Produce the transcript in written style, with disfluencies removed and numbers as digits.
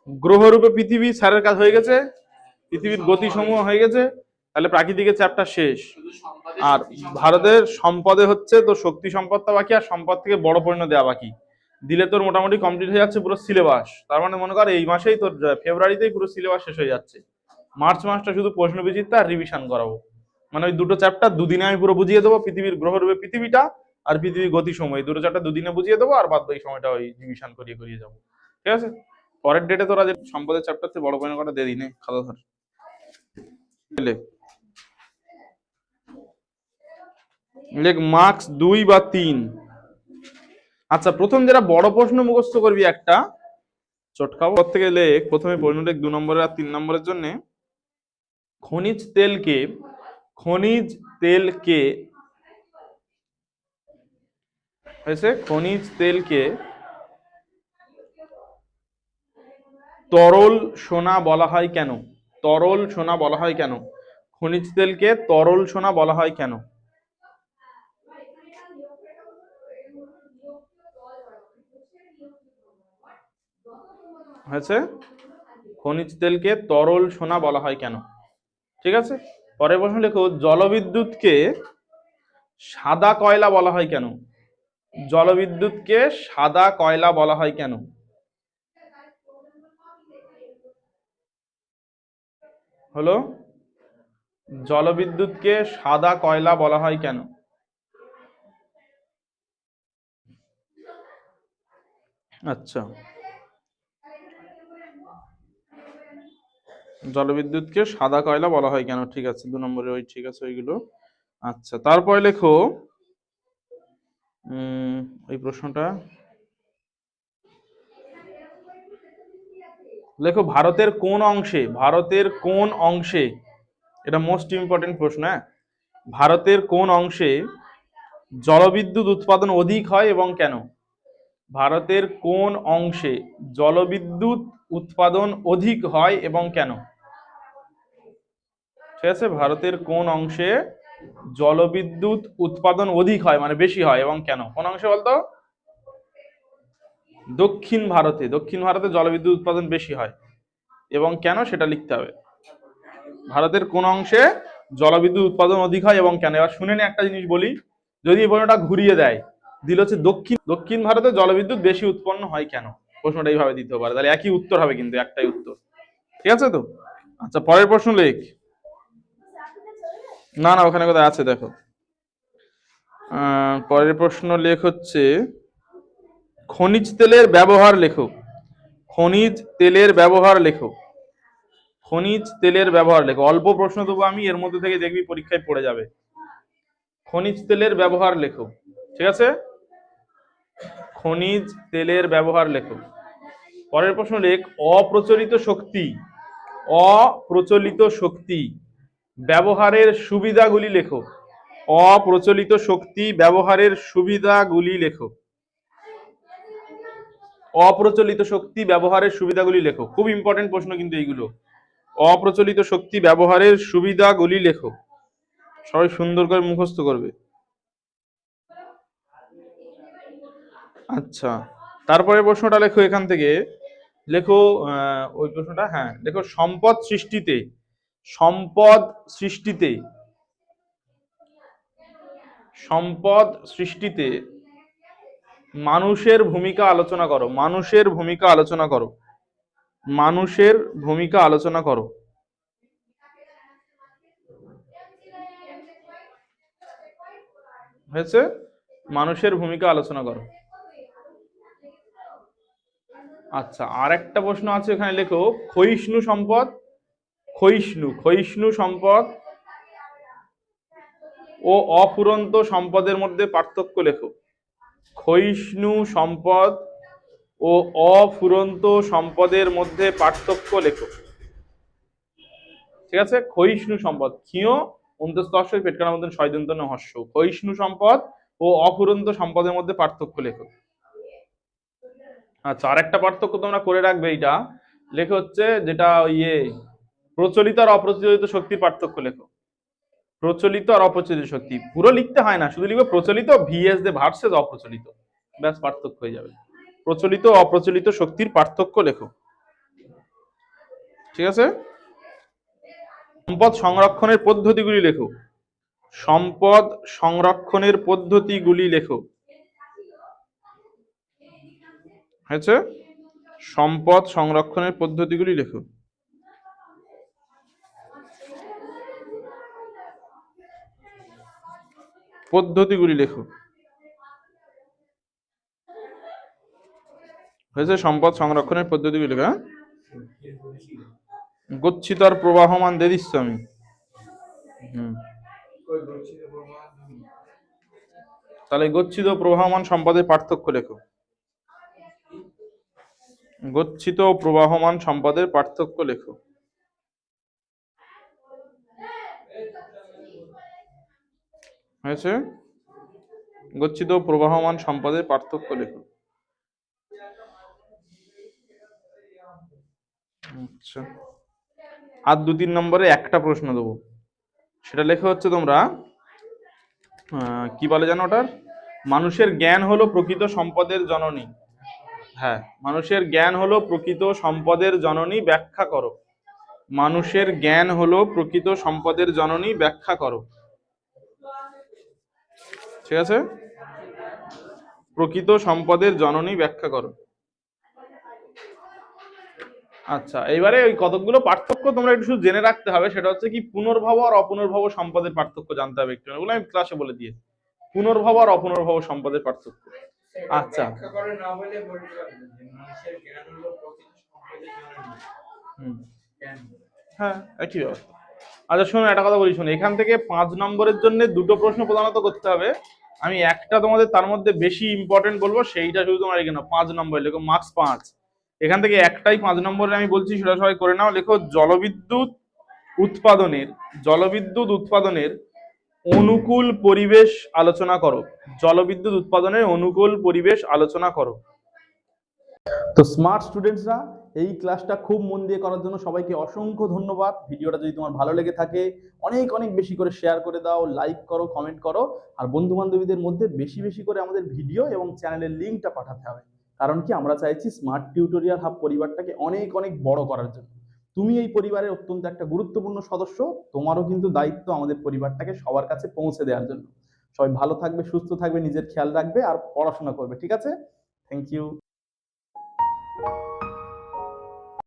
গ্রহরূপে পৃথিবী স্যারের কাজ হয়ে গেছে, পৃথিবীর গতিসমূহ হয়ে গেছে, তাহলে প্রাকৃতিকের চ্যাপ্টার শেষ। আর ভারতের সম্পদে হচ্ছে তোর শক্তি সম্পদটা বাকি, আর সম্পদ থেকে বড় পরিণত দেওয়া বাকি। দিলে তোর মোটামুটি কমপ্লিট হয়ে যাচ্ছে পুরো সিলেবাস। তার মানে মনে কর এই মাসেই তোর ফেব্রুয়ারিতেই পুরো সিলেবাস শেষ হয়ে যাচ্ছে। মার্চ মাসটা শুধু প্রশ্ন বিচিত্রা আর রিভিশন করাবো। মানে ওই দুটো চ্যাপ্টার দুদিনে আমি পুরো বুঝিয়ে দেবো, পৃথিবীর গ্রহরূপে পৃথিবীটা আর পৃথিবীর গতি সময়, দুটো চ্যাপ্টার দুদিনে বুঝিয়ে দেবো, আর বাদ বাকি সময়টা ওই রিভিশন করিয়ে করিয়ে যাবো। ঠিক আছে, পরের ডেটে তোরা যে সম্পদের চ্যাপ্টার থেকে বড় পরিণত করা দিয়ে দিনে খাতা ধর। লেখ মার্কস 2 বা 3। আচ্ছা, প্রথম যেটা বড় প্রশ্ন মুখস্থ করবি একটা চটকাবো থেকে লেখ, প্রথমে প্রশ্ন লেখ 2 নম্বরের আর 3 নম্বরের জন্য। খনিজ তেলকে হয়েছে খনিজ তেলকে তরল সোনা বলা হয় কেন? তরল সোনা বলা হয় কেন? খনিজ তেলকে তরল সোনা বলা হয় কেন? হয়েছে খনিজ তেলকে তরল সোনা বলা হয় কেন? ঠিক আছে, পরের প্রশ্ন লেখো জলবিদ্যুৎকে সাদা কয়লা বলা হয় কেন? জলবিদ্যুৎকে সাদা কয়লা বলা হয় কেন? হলো জলবিদ্যুৎকে সাদা কয়লা বলা হয় কেন? আচ্ছা, জলবিদ্যুৎকে সাদা কয়লা বলা হয় কেন? ঠিক আছে, 2 নম্বরে ওই ঠিক আছে ওইগুলো। আচ্ছা, তারপরে লেখো ওই প্রশ্নটা লেখো ভারতের কোন অংশে, এটা মোস্ট ইম্পর্টেন্ট প্রশ্ন, হ্যাঁ, ভারতের কোন অংশে জলবিদ্যুৎ উৎপাদন অধিক হয় এবং কেন? ভারতের কোন অংশে জলবিদ্যুৎ উৎপাদন অধিক হয় এবং কেন? ঠিক আছে, ভারতের কোন অংশে জলবিদ্যুৎ উৎপাদন অধিক হয় মানে বেশি হয় এবং কেন? কোন অংশে বলতো? দক্ষিণ ভারতে জলবিদ্যুৎ উৎপাদন বেশি হয় এবং কেন সেটা লিখতে হবে। ভারতের কোন অংশে জলবিদ্যুৎ উৎপাদন অধিক হয় এবং কেন? এবার শুনে নে একটা জিনিস বলি, যদি এই প্রশ্নটা ঘুরিয়ে দেয়, দিল হচ্ছে দক্ষিণ ভারতে জলবিদ্যুৎ বেশি উৎপন্ন হয় কেন, প্রশ্নটা এইভাবে দিতে পারে, তাহলে একই উত্তর হবে, কিন্তু একটাই উত্তর। ঠিক আছে তো? আচ্ছা, পরের প্রশ্ন লেখ। না না, ওখানে কোথায় আছে দেখো। পরের প্রশ্ন লেখ হচ্ছে খনিজ তেলের ব্যবহার লেখো। খনিজ তেলের ব্যবহার লেখো। খনিজ তেলের ব্যবহার লেখো। অল্প প্রশ্ন দেবো আমি, এর মধ্যে থেকে দেখবি পরীক্ষায় পড়ে যাবে। খনিজ তেলের ব্যবহার লেখো। ঠিক আছে, খনিজ তেলের ব্যবহার লেখো। পরের প্রশ্ন লেখ অপ্রচলিত শক্তি ব্যবহারের সুবিধাগুলি লেখো। অপ্রচলিত শক্তি ব্যবহারের সুবিধাগুলি লেখো। অপ্রচলিত শক্তি ব্যবহারের সুবিধাগুলি লেখো। খুব ইম্পর্টেন্ট প্রশ্ন কিন্তু এইগুলো। অপ্রচলিত শক্তি ব্যবহারের সুবিধাগুলি লেখো। সবাই সুন্দর করে মুখস্থ করবে। আচ্ছা, তারপরে প্রশ্নটা লেখো এখান থেকে। লেখো ওই প্রশ্নটা, হ্যাঁ লেখো সম্পদ সৃষ্টিতে মানুষের ভূমিকা আলোচনা করো। মানুষের ভূমিকা আলোচনা করো। হয়েছে, মানুষের ভূমিকা আলোচনা করো। আচ্ছা, আর একটা প্রশ্ন আছে এখানে, লেখো ক্ষয়িষ্ণু সম্পদ ও অফুরন্ত সম্পদের মধ্যে পার্থক্য লেখো। ক্ষয়িষ্ণু সম্পদ ও অফুরন্ত সম্পদের মধ্যে পার্থক্য লেখো। ঠিক আছে, ক্ষয়িষ্ণু সম্পদ, ক্ষীয় অন্তস্তস্য পেটকার মধ্যে ছয়দন্ত হস্য। ক্ষয়িষ্ণু সম্পদ ও অফুরন্ত সম্পদের মধ্যে পার্থক্য লেখো। আচ্ছা, আরেকটা পার্থক্য তোমরা করে রাখবে, এইটা লেখো হচ্ছে যেটা প্রচলিত আর অপ্রচলিত শক্তির পার্থক্য লেখো। প্রচলিত আর অপ্রচলিত শক্তি পুরো লিখতে হয় না, শুধু লিখবে প্রচলিত ভিএস দে ভার্সেস অপ্রচলিত, ব্যাস পার্থক্য হয়ে যাবে। প্রচলিত ও অপ্রচলিত শক্তির পার্থক্য লেখো। ঠিক আছে? সম্পদ সংরক্ষণের পদ্ধতিগুলি লেখো। সম্পদ সংরক্ষণের পদ্ধতিগুলি লেখো। হয়েছে? সম্পদ সংরক্ষণের পদ্ধতিগুলি লেখো। পদ্ধতিগুলি লেখো। হয়েছে? সম্পদ সংরক্ষণের পদ্ধতিগুলি লেখো। হ্যাঁ, গচ্ছিত আর প্রবাহমান দিয়ে দিচ্ছ আমি। তাহলে গচ্ছিত প্রবাহমান সম্পদের পার্থক্য লেখো। গচ্ছিত প্রবাহমান সম্পদের পার্থক্য লেখো। হয়েছে? গচ্ছিত প্রবাহমান সম্পদের পার্থক্য লেখো। আচ্ছা, আর 2-3 নম্বরে একটা প্রশ্ন দেবো, সেটা লেখা হচ্ছে তোমরা কি বলে জানো ওটার, মানুষের জ্ঞান হলো প্রকৃত সম্পদের জননী। হ্যাঁ, মানুষের জ্ঞান হলো প্রকৃত সম্পদের জননী, ব্যাখ্যা করো। মানুষের জ্ঞান হলো প্রকৃত সম্পদের জননী, ব্যাখ্যা করো। ঠিক আছে? প্রকৃত সম্পদের জননী ব্যাখ্যা করো। আচ্ছা, এইবারে ওই কতগুলো পার্থক্য তোমরা একটু শুধু জেনে রাখতে হবে, সেটা হচ্ছে কি পুনর্ভব আর অপুনর্ভব সম্পদের পার্থক্য জানতে হবে একটু। ওগুলো আমি ক্লাসে বলে দিয়েছি, পুনর্ভব আর অপুনর্ভব সম্পদের পার্থক্য। আচ্ছা, হ্যাঁ, একই ব্যবস্থা। আচ্ছা শোনো, একটা কথা বলি, শোনো, এখান থেকে 5 নম্বরের জন্য 2টো প্রশ্ন প্রধানত করতে হবে। আমি একটা তোমাদের তার মধ্যে বেশি ইম্পর্টেন্ট বলবো, সেইটা শুধু তোমার এখানে 5 নম্বর লেখো, মার্কস 5। এখান থেকে একটাই 5 নম্বরে আমি বলছি, সেটা সবাই করে নাও। লেখো জলবিদ্যুৎ উৎপাদনের অনুকূল পরিবেশ আলোচনা করো। জলবিদ্যুৎ উৎপাদনের অনুকূল পরিবেশ আলোচনা করো। তো স্মার্ট স্টুডেন্টসরা, এই ক্লাসটা খুব মন দিয়ে করার জন্য সবাইকে অসংখ্য ধন্যবাদ। ভিডিওটা যদি তোমার ভালো লেগে থাকে অনেক অনেক বেশি করে শেয়ার করে দাও, লাইক করো, কমেন্ট করো, আর বন্ধু বান্ধবীদের মধ্যে বেশি বেশি করে আমাদের ভিডিও এবং চ্যানেলের লিঙ্কটা পাঠাতে হবে। কারণ কি, আমরা চাইছি স্মার্ট টিউটোরিয়াল হাব পরিবারটাকে অনেক অনেক বড় করার জন্য। তুমি এই পরিবারের অত্যন্ত একটা গুরুত্বপূর্ণ সদস্য, তোমারও কিন্তু দায়িত্ব আমাদের পরিবারটাকে সবার কাছে পৌঁছে দেওয়ার জন্য। সবাই ভালো থাকবে, সুস্থ থাকবে, নিজের খেয়াল রাখবে আর পড়াশোনা করবে। ঠিক আছে? Thank you.